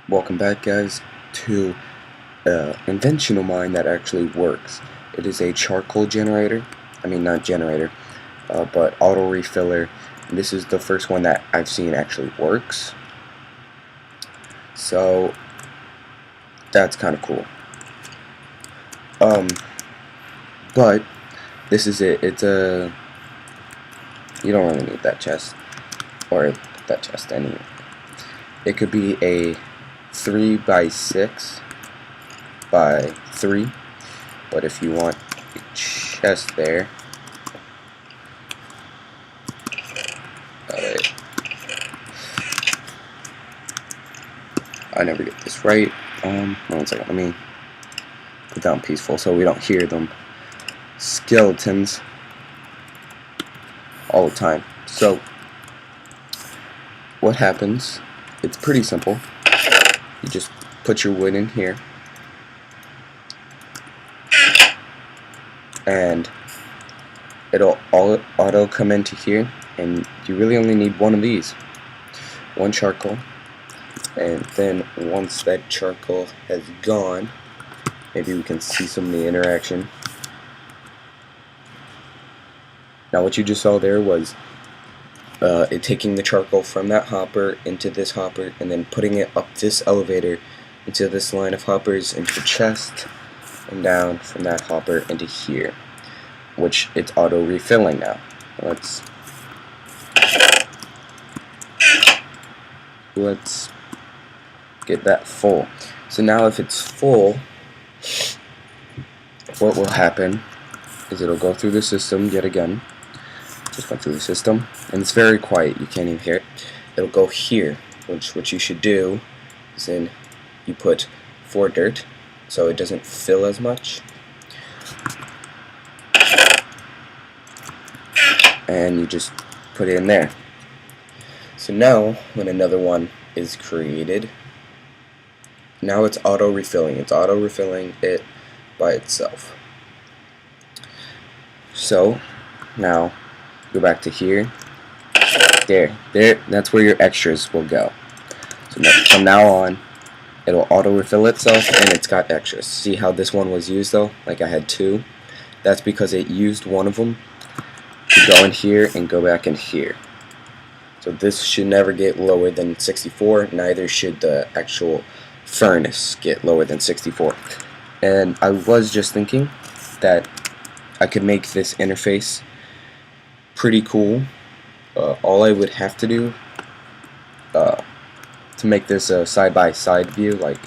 Welcome back, guys, to invention of mine that actually works. It is a charcoal generator. I mean, not generator, but auto refiller. And this is the first one that I've seen actually works. So that's kind of cool. But this is it. It's a you don't really need that chest or that chest anyway. It could be a 3x6 by 3, but if you want a chest there, I never get this right. 1 second, let me put down peaceful so we don't hear them skeletons all the time. So what happens, it's pretty simple. You just put your wood in here and it'll auto come into here, and you really only need one of these, one charcoal. And then once that charcoal has gone, maybe we can see some of the interaction. Now what you just saw there was it taking the charcoal from that hopper into this hopper and then putting it up this elevator into this line of hoppers into the chest and down from that hopper into here, which it's auto refilling now. Let's get that full. So now if it's full, what will happen is it'll go through the system yet again. Just went through the system, and it's very quiet, you can't even hear it. It'll go here, which what you should do is then you put 4 dirt so it doesn't fill as much, and you just put it in there. So now when another one is created, now it's auto refilling. It's auto refilling it by itself. So now go back to here. There, that's where your extras will go. So from now on, it'll auto refill itself, and it's got extras. See how this one was used though? Like I had 2. That's because it used one of them to go in here and go back in here. So this should never get lower than 64. Neither should the actual furnace get lower than 64. And I was just thinking that I could make this interface pretty cool. All I would have to do to make this a side-by-side view, like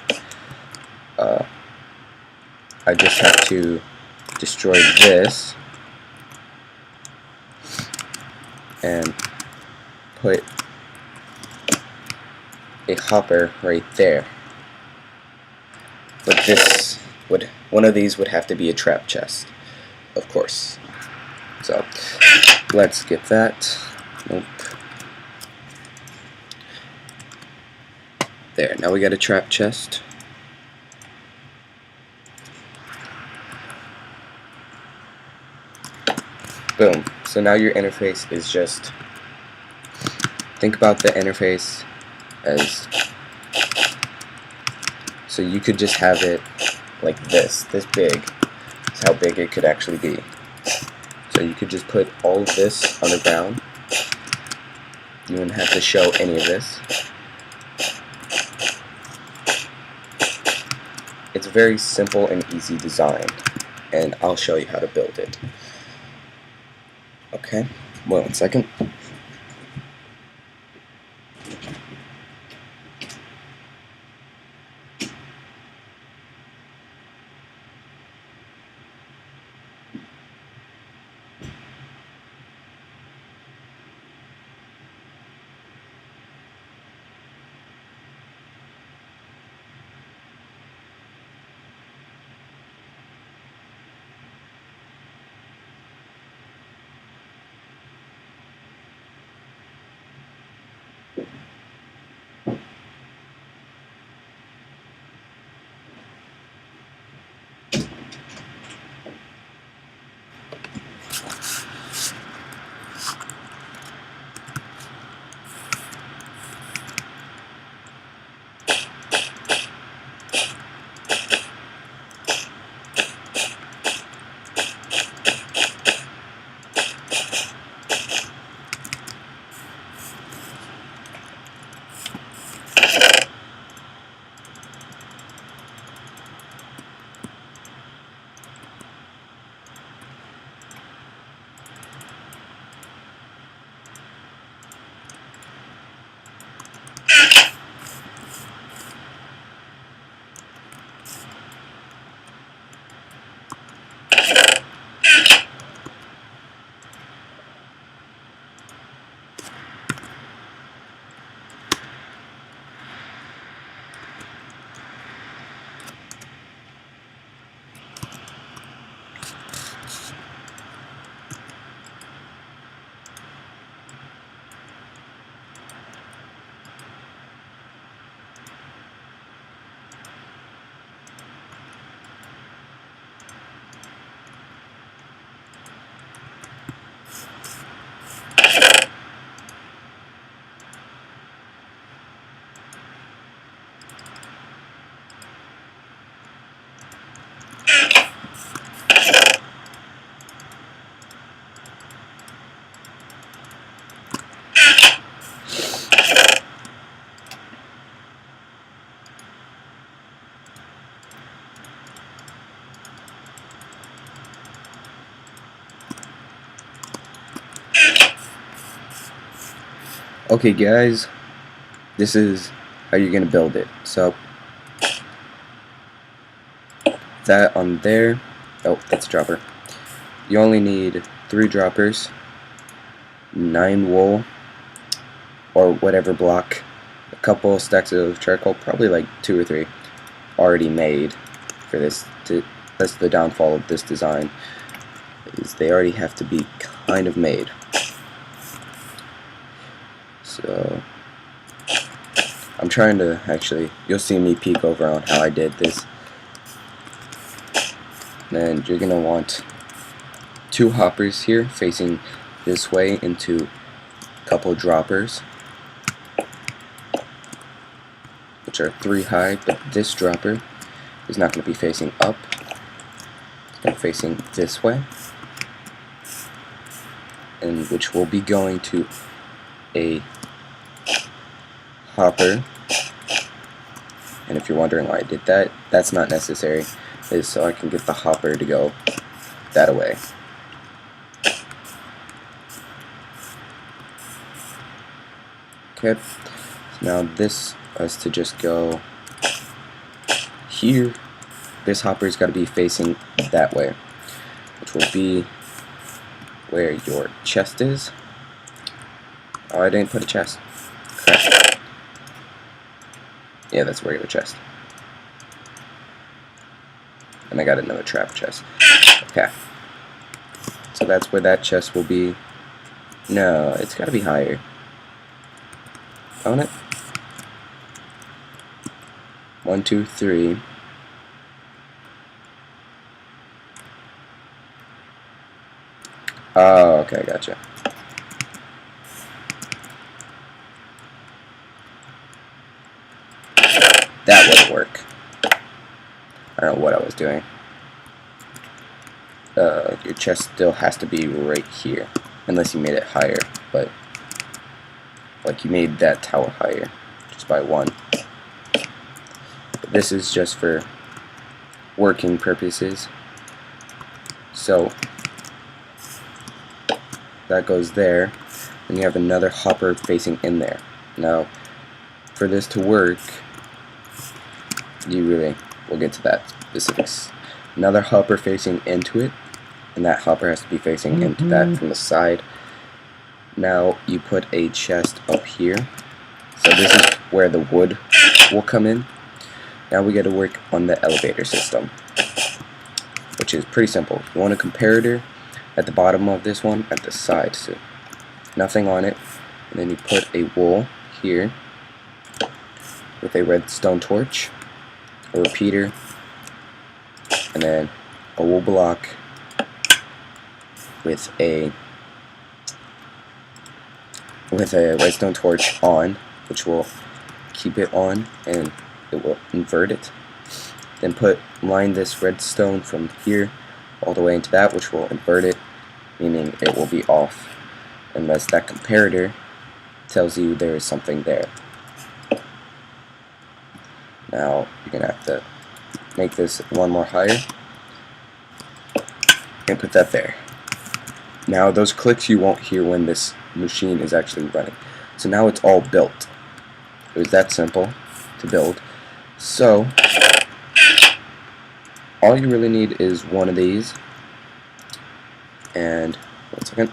I just have to destroy this and put a hopper right there. But one of these would have to be a trap chest, of course. So let's get that. Nope. There, now we got a trap chest. Boom. So now your interface is just, think about the interface as, so you could just have it like this big. That's how big it could actually be. So you could just put all of this underground. You wouldn't have to show any of this. It's a very simple and easy design, and I'll show you how to build it. Okay, 1 second. Okay guys, this is how you're gonna build it. So that on there, oh, that's a dropper. You only need 3 droppers, 9 wool or whatever block, a couple stacks of charcoal, probably like 2 or 3 already made for this. That's the downfall of this design, is they already have to be kind of made. So I'm trying to actually, you'll see me peek over on how I did this. Then you're gonna want 2 hoppers here facing this way into a couple droppers, which are 3 high, but this dropper is not going to be facing up, it's going to be facing this way, and which will be going to a hopper. And if you're wondering why I did that, that's not necessary. It's so I can get the hopper to go that way. Okay, so now this has to just go here. This hopper's got to be facing that way, which will be where your chest is. Oh, I didn't put a chest. Crap. Yeah, that's where your chest. And I got another trap chest. Okay. So that's where that chest will be. No, it's got to be higher. On it. 1, 2, 3. Oh, okay, gotcha. That wouldn't work. I don't know what I was doing. Your chest still has to be right here, unless you made it higher, but like you made that tower higher just by 1. But this is just for working purposes. So that goes there, and you have another hopper facing in there. Now, for this to work, we'll get to that specifics. Another hopper facing into it, and that hopper has to be facing into that from the side. Now you put a chest up here. So this is where the wood will come in. Now we got to work on the elevator system, which is pretty simple. You want a comparator at the bottom of this one, at the side, so nothing on it, and then you put a wool here with a redstone torch, a repeater, and then a wool block with a redstone torch on, which will keep it on and it will invert it. Then line this redstone from here all the way into that, which will invert it, meaning it will be off unless that comparator tells you there is something there. Now you're gonna have to make this 1 more higher and put that there. Now those clicks you won't hear when this machine is actually running. So now it's all built. It was that simple to build. So all you really need is 1 of these, and 1 second.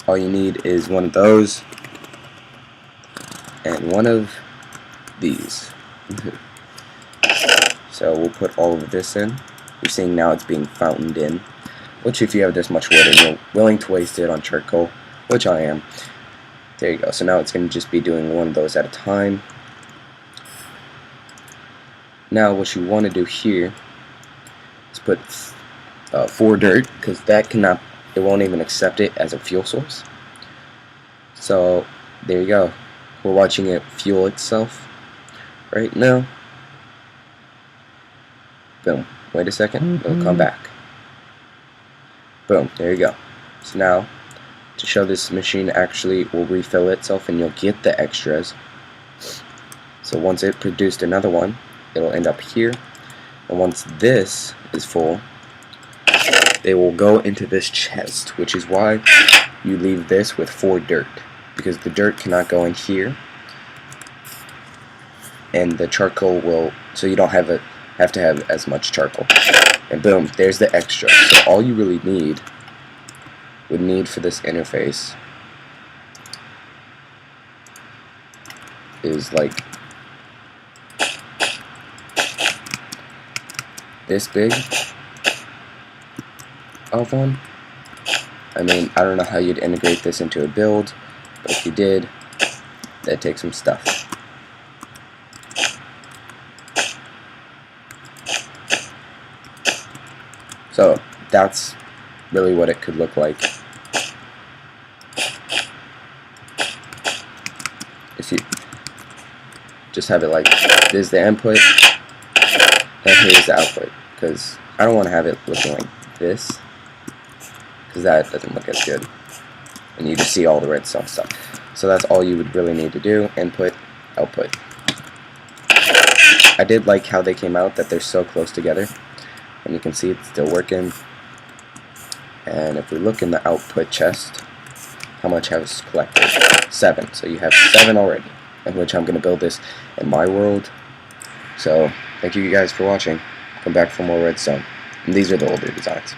All you need is 1 of those and 1 of these. So we'll put all of this in. You're seeing now it's being fountained in, which if you have this much wood and you're willing to waste it on charcoal, which I am, there you go. So now it's going to just be doing 1 of those at a time. Now what you want to do here is put 4 dirt, because that cannot, it won't even accept it as a fuel source. So there you go. We're watching it fuel itself right now. Boom. Wait a second. It'll come back. Boom. There you go. So now, to show this machine actually will refill itself and you'll get the extras. So once it produced another one, it'll end up here. And once this is full, they will go into this chest, which is why you leave this with 4 dirt, because the dirt cannot go in here, and the charcoal will, so you don't have to have as much charcoal. And boom, there's the extra. So all you really would need for this interface is like this big of one. I mean, I don't know how you'd integrate this into a build, but if you did, that takes some stuff. So that's really what it could look like. If you just have it like, this is the input, and here's the output, because I don't want to have it looking like this, because that doesn't look as good, and you just see all the redstone stuff. So that's all you would really need to do, input, output. I did like how they came out, that they're so close together, and you can see it's still working. And if we look in the output chest, how much has collected? 7. So you have 7 already, in which I'm going to build this in my world. So thank you guys for watching. Come back for more redstone. And these are the older designs.